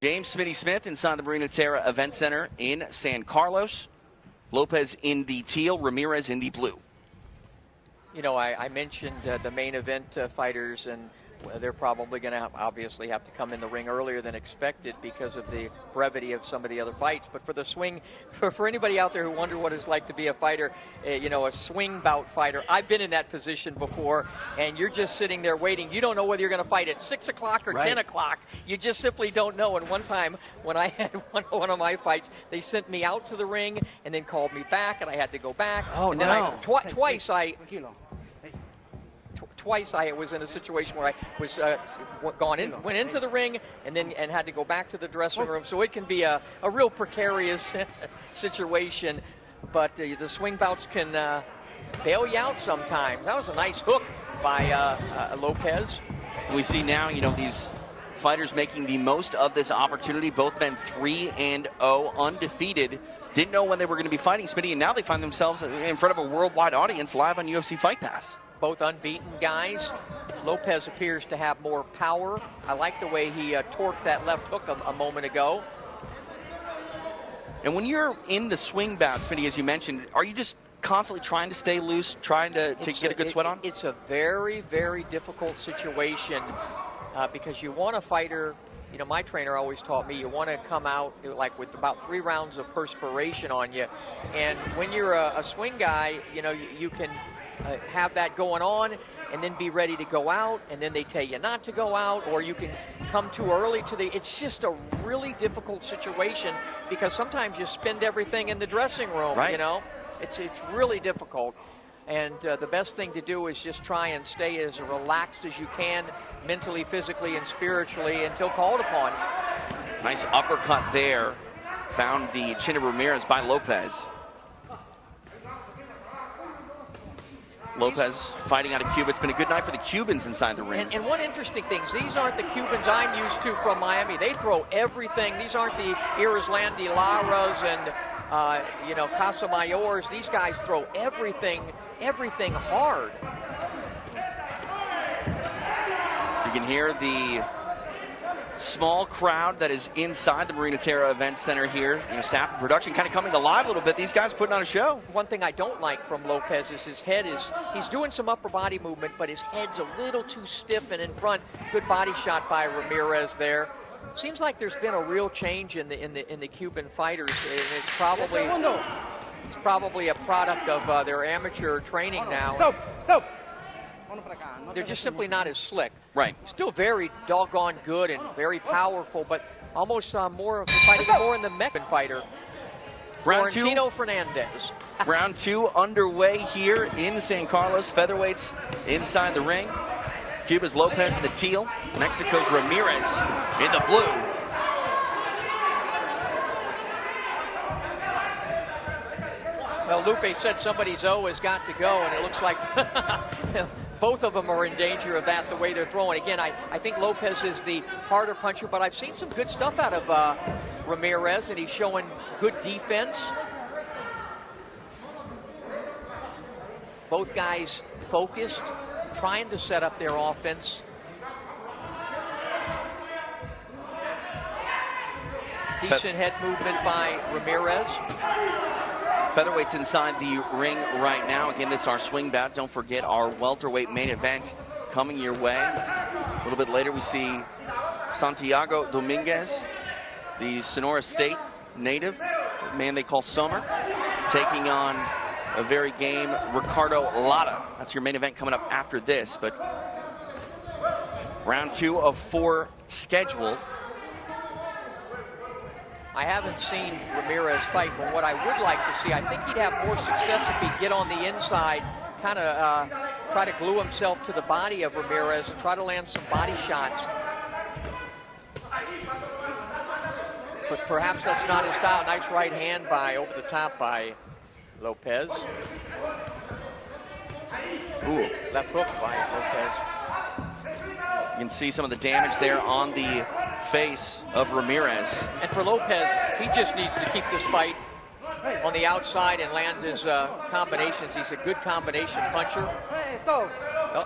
James Smitty Smith inside the Marina Terra Event Center in San Carlos. Lopez in the teal, Ramirez in the blue. You know, I mentioned the main event fighters, and they're probably going to obviously have to come in the ring earlier than expected because of the brevity of some of the other fights. But for the swing, for anybody out there who wonder what it's like to be a fighter, you know, a swing bout fighter, I've been in that position before, and you're just sitting there waiting. You don't know whether you're going to fight at 6 o'clock or 10 o'clock. You just simply don't know. And one time when I had one of my fights, they sent me out to the ring and then called me back, and I had to go back. Oh, and no. Then Twice I was in a situation where I was went into the ring and had to go back to the dressing room. So it can be a real precarious situation. But the swing bouts can bail you out sometimes. That was a nice hook by Lopez. We see now, you know, these fighters making the most of this opportunity. Both men 3-0, undefeated. Didn't know when they were going to be fighting, Smitty, and now they find themselves in front of a worldwide audience live on UFC Fight Pass. Both unbeaten guys. Lopez appears to have more power. I like the way he torqued that left hook a moment ago. And when you're in the swing bout, Smitty, as you mentioned, are you just constantly trying to stay loose, trying to get a good sweat on? It's a very, very difficult situation because you want a fighter. You know, my trainer always taught me you want to come out like with about 3 rounds of perspiration on you. And when you're a swing guy, you know, you can have that going on and then be ready to go out, and then they tell you not to go out, or you can come too early to it's just a really difficult situation because sometimes you spend everything in the dressing room, you know. It's really difficult. And the best thing to do is just try and stay as relaxed as you can, mentally, physically, and spiritually until called upon. Nice uppercut there. Found the chin of Ramirez by Lopez. Lopez fighting out of Cuba. It's been a good night for the Cubans inside the ring. And one interesting thing, these aren't the Cubans I'm used to from Miami. They throw everything. These aren't the Irislandi Laras and you know, Casamayors. These guys throw everything hard. You can hear the small crowd that is inside the Marina Terra Event Center here. You know, staff and production kind of coming alive a little bit. These guys putting on a show. One thing I don't like from Lopez is his head he's doing some upper body movement, but his head's a little too stiff and in front. Good body shot by Ramirez there. Seems like there's been a real change in the Cuban fighters. And it's probably a product of their amateur training now. Stop. They're just simply not as slick. Right. Still very doggone good and very powerful, but almost fighting more in the Mexican fighter. Florentino Fernandez. Round 2 underway here in San Carlos. Featherweights inside the ring. Cuba's Lopez in the teal. Mexico's Ramirez in the blue. Well, Lupe said somebody's O has got to go, and it looks like both of them are in danger of that, the way they're throwing. Again, I think Lopez is the harder puncher, but I've seen some good stuff out of Ramirez, and he's showing good defense. Both guys focused, trying to set up their offense. Decent head movement by Ramirez. Featherweights inside the ring right now. Again, this is our swing bout. Don't forget our welterweight main event coming your way. A little bit later, we see Santiago Dominguez, the Sonora State native, the man they call Summer, taking on a very game Ricardo Lara. That's your main event coming up after this. But round 2 of 4 scheduled. I haven't seen Ramirez fight, but what I would like to see, I think he'd have more success if he'd get on the inside, kind of try to glue himself to the body of Ramirez and try to land some body shots. But perhaps that's not his style. Nice right hand over the top by Lopez. Ooh. Left hook by Lopez. You can see some of the damage there on the face of Ramirez. And for Lopez, he just needs to keep this fight on the outside and land his combinations. He's a good combination puncher.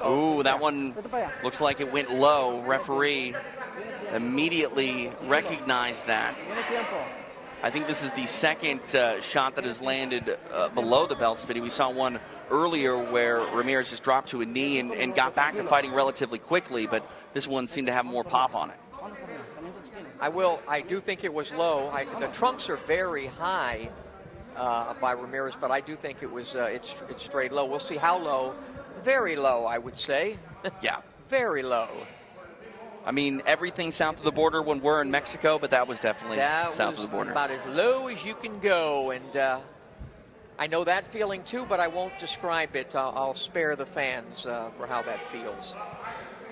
Ooh, that one looks like it went low. Referee immediately recognized that. I think this is the second shot that has landed below the belt, Smitty. We saw one earlier where Ramirez just dropped to a knee and got back to fighting relatively quickly, but this one seemed to have more pop on it. I do think it was low. The trunks are very high by Ramirez, but I do think it was it's straight low. We'll see how low. Very low, I would say. Yeah. Very low. I mean, everything south of the border when we're in Mexico, but that was definitely south of the border. About as low as you can go, and I know that feeling too, but I won't describe it. I'll spare the fans for how that feels.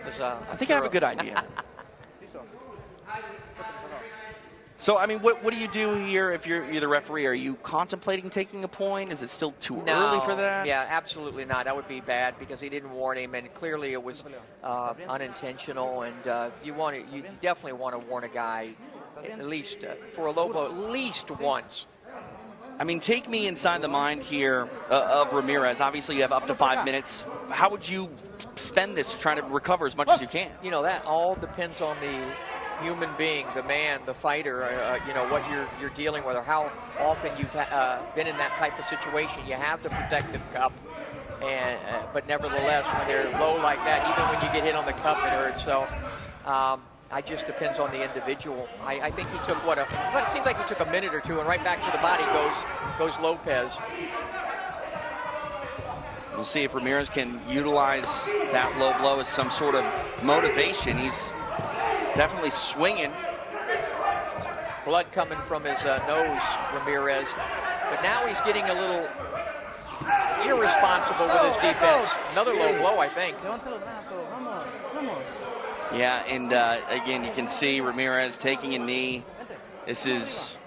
I think I have a good idea. So, I mean, what do you do here if you're the referee? Are you contemplating taking a point? Is it still too early for that? Yeah, absolutely not. That would be bad because he didn't warn him, and clearly it was unintentional. And you definitely want to warn a guy at least for a low blow at least once. I mean, take me inside the mind here of Ramirez. Obviously, you have up to 5 minutes. How would you spend this to try to recover as much as you can? You know, that all depends on the human being, the man, the fighter, you know, what you're dealing with, or how often you've been in that type of situation. You have the protective cup, and but nevertheless, when they're low like that, even when you get hit on the cup, it hurts. So it just depends on the individual. I think he took but it seems like he took a minute or two, and right back to the body goes Lopez. We'll see if Ramirez can utilize that low blow as some sort of motivation. He's definitely swinging. Blood coming from his nose, Ramirez. But now he's getting a little irresponsible with his defense. Another low blow, I think. Yeah, and again, you can see Ramirez taking a knee. This is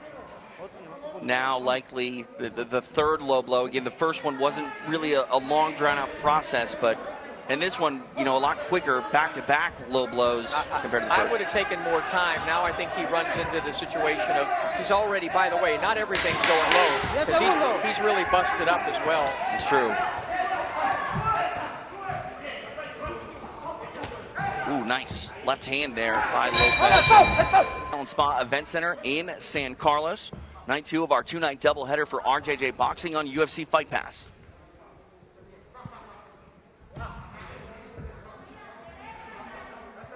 now likely the third low blow. Again, the first one wasn't really a long, drawn-out process, but and this one, you know, a lot quicker, back-to-back low blows compared to the first. I would have taken more time. Now I think he runs into the situation of he's already, by the way, not everything's going low, because he's really busted up as well. It's true. Ooh, nice left hand there by Lopez. Spa Event Center in San Carlos. Night 2 of our 2-night doubleheader for RJJ Boxing on UFC Fight Pass.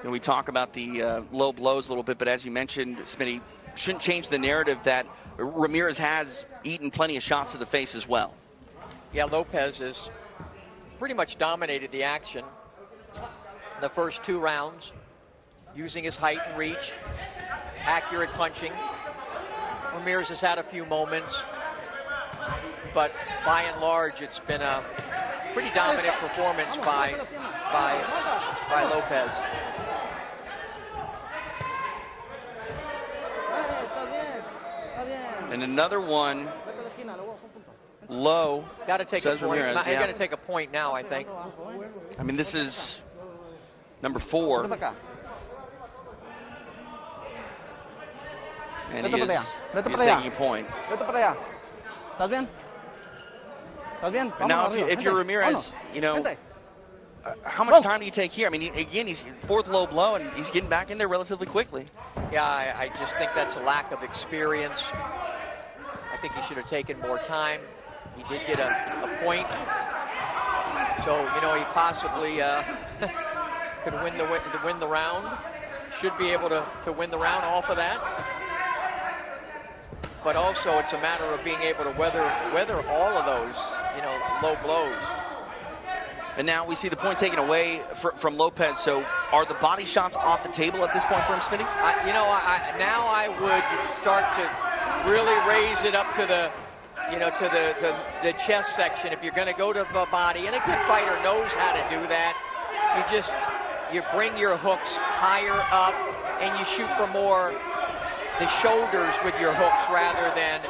And we talk about the low blows a little bit, but as you mentioned, Smitty, shouldn't change the narrative that Ramirez has eaten plenty of shots to the face as well. Yeah, Lopez has pretty much dominated the action in the first 2 rounds, using his height and reach, accurate punching. Ramirez has had a few moments, but by and large, it's been a pretty dominant performance by Lopez. And another one low. Got to take a point. Ramirez, He's got to take a point now, I think. I mean, this is number 4. And he is taking a point. And now, if you're Ramirez, you know, how much time do you take here? I mean, again, he's 4th low blow, and he's getting back in there relatively quickly. Yeah, I just think that's a lack of experience. I think he should have taken more time. He did get a point. So, you know, he possibly could win the round. Should be able to win the round off of that. But also, it's a matter of being able to weather all of those, you know, low blows. And now we see the point taken away from Lopez. So are the body shots off the table at this point for him, Smitty? Now I would start to really raise it up to the, you know, to the chest section. If you're going to go to the body, and a good fighter knows how to do that, you bring your hooks higher up and you shoot for more the shoulders with your hooks rather than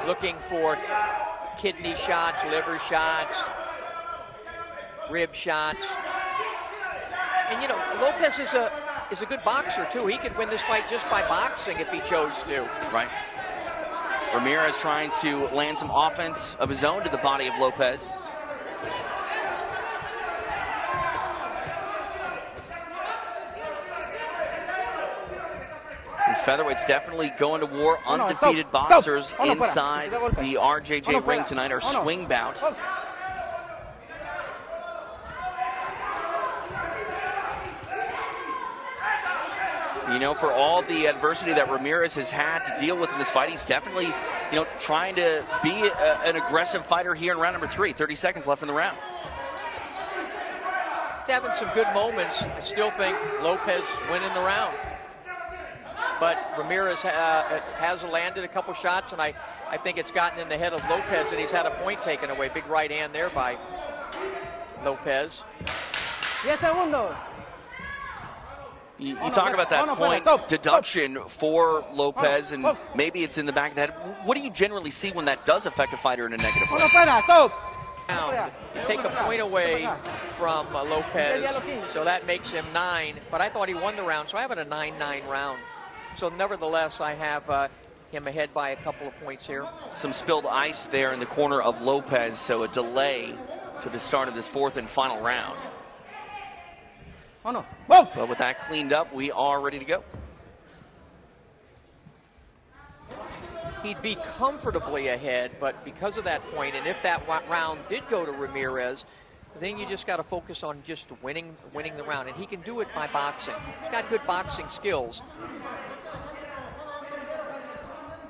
looking for kidney shots, liver shots, rib shots. And you know, Lopez is a good boxer too. He could win this fight just by boxing if he chose to. Right. Ramirez trying to land some offense of his own to the body of Lopez. These featherweights definitely going to war. Undefeated boxers inside the RJJ ring tonight. Our swing bout. You know, for all the adversity that Ramirez has had to deal with in this fight, he's definitely, you know, trying to be an aggressive fighter here in round number 3. 30 seconds left in the round. He's having some good moments. I still think Lopez winning the round. But Ramirez has landed a couple shots, and I think it's gotten in the head of Lopez, and he's had a point taken away. Big right hand there by Lopez. 10 segundos. You talk about that point deduction for Lopez, and maybe it's in the back of the head. What do you generally see when that does affect a fighter in a negative way? Now, you take a point away from Lopez, so that makes him 9. But I thought he won the round, so I have it a 9-9 round. So nevertheless, I have him ahead by a couple of points here. Some spilled ice there in the corner of Lopez, so a delay to the start of this 4th and final round. But with that cleaned up, we are ready to go. He'd be comfortably ahead, but because of that point, and if that round did go to Ramirez, then you just got to focus on just winning the round. And he can do it by boxing. He's got good boxing skills.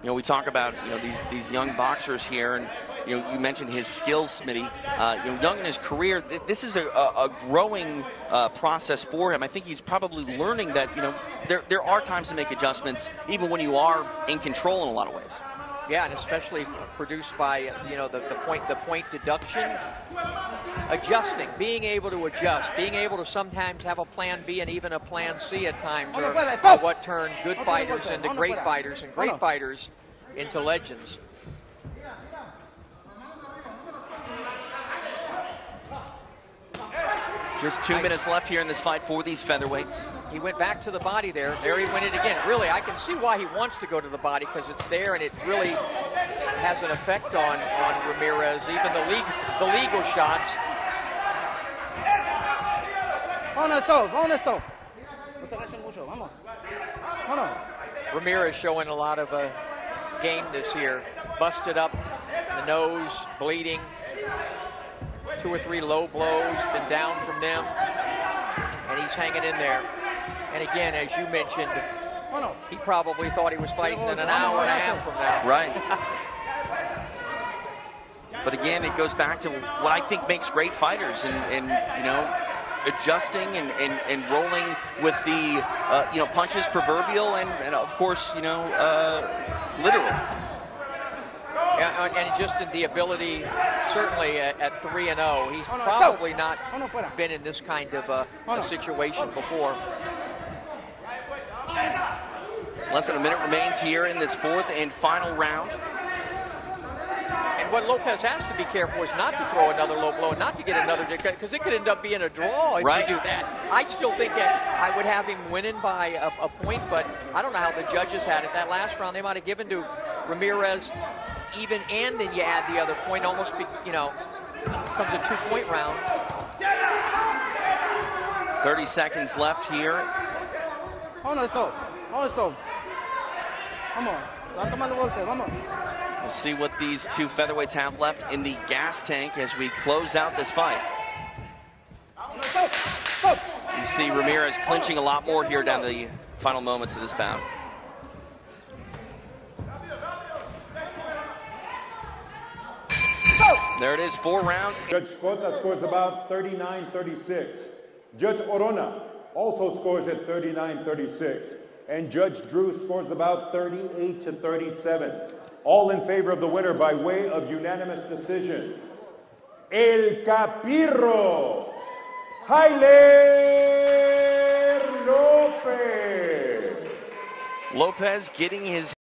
You know, we talk about, you know, these young boxers here, and you know, you mentioned his skills, Smitty. You know, young in his career, this is a growing process for him. I think he's probably learning that, you know, there are times to make adjustments, even when you are in control in a lot of ways. Yeah, and especially produced by, you know, the point deduction, adjusting, being able to adjust, being able to sometimes have a plan B and even a plan C at times, or what turned good fighters into great fighters and great fighters into legends. Just 2 minutes left here in this fight for these featherweights. He went back to the body there. There he went it again. Really, I can see why he wants to go to the body, because it's there and it really has an effect on Ramirez. Even the legal shots. Ramirez showing a lot of game this year. Busted up the nose, bleeding. 2 or 3 low blows, been down from them, and he's hanging in there. And again, as you mentioned, he probably thought he was fighting in an hour and a half from now. Right. But again, it goes back to what I think makes great fighters, and you know, adjusting and rolling with the you know, punches proverbial, and of course, you know, literal. And just in the ability, certainly at 3-0, he's probably not been in this kind of a situation before. Less than a minute remains here in this 4th and final round. And what Lopez has to be careful is not to throw another low blow, not to get another, because it could end up being a draw if you do that. I still think that I would have him winning by a point, but I don't know how the judges had it. That last round, they might have given to Ramirez even, and then you add the other point, almost, you know, becomes a 2-point round. 30 seconds left here. We'll see what these 2 featherweights have left in the gas tank as we close out this fight. You see Ramirez clinching a lot more here down the final moments of this bout. There it is, 4 rounds. Judge Cota scores about 39-36. Judge Orona also scores at 39-36. And Judge Drew scores about 38-37. All in favor of the winner by way of unanimous decision. El Capirro, Jaime Lopez. Lopez getting his